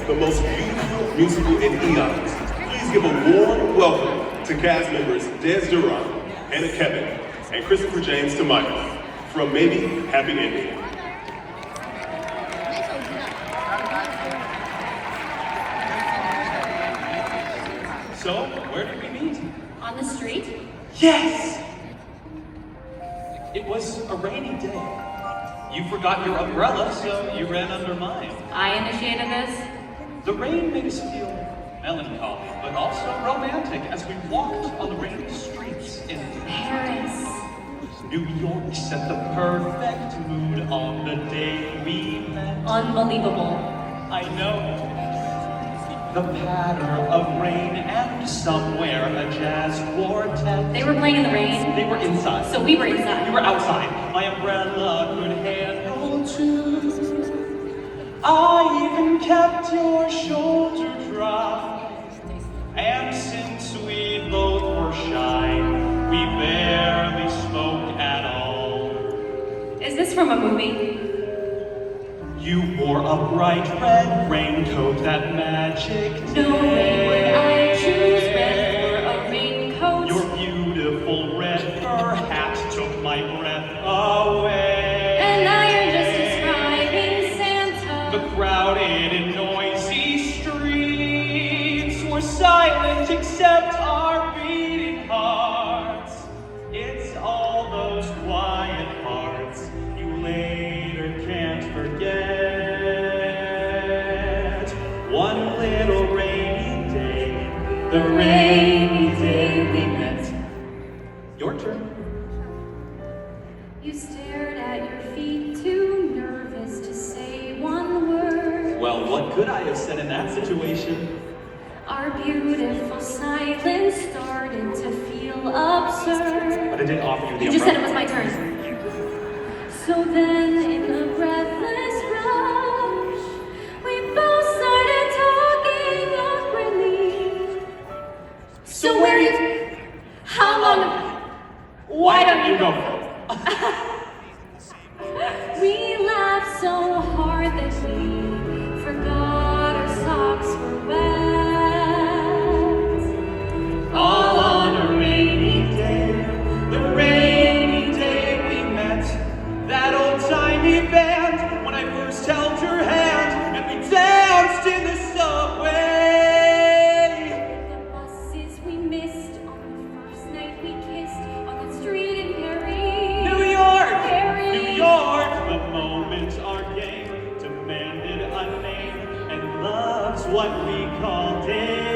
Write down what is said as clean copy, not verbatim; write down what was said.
the most beautiful musical in eons. Please give a warm welcome to cast members Darren, Hannah Kevin, and Christopher James Tomatis from Maybe Happy Ending. So, where did we meet? On the street? Yes! It was a rainy day. You forgot your umbrella, so you ran under mine. I initiated this. The rain made us feel melancholy, but also romantic as we walked on the rainy streets in Paris. New York set the perfect mood on the day we met. Unbelievable. I know. The patter of rain and somewhere a jazz quartet. They were playing in the rain. They were inside. So we were inside. We were outside. My umbrella could handle two. I even kept your shoulder dry. And since we both were shy, we barely spoke at all. Is this from a movie? You wore a bright red raincoat that magic day. No way would I choose red for a raincoat. Your beautiful red fur hat took my breath away. And now you're just describing Santa. The crowded and noisy streets were silent except our beating hearts. It's all those quiet parts you later can't forget. One little rainy day, the rainy day we met. Your turn. You stared at your feet, too nervous to say one word. Well, what could I have said in that situation? Our beautiful silence started to feel absurd. But I did offer you the You just said it umbrella. was my turn. So then, in a breathless rush, we both started talking awkwardly. So where you? How long? Why don't you go first? We laughed so hard that we forgot our socks were wet. All on a rainy day, the rainy day we met. That old-timey band, when I first held your hand, and we danced in the subway. The buses we missed on the first night we kissed on the street in Paris. New York! Paris. New York! The moment our game demanded a name, and love's what we called it.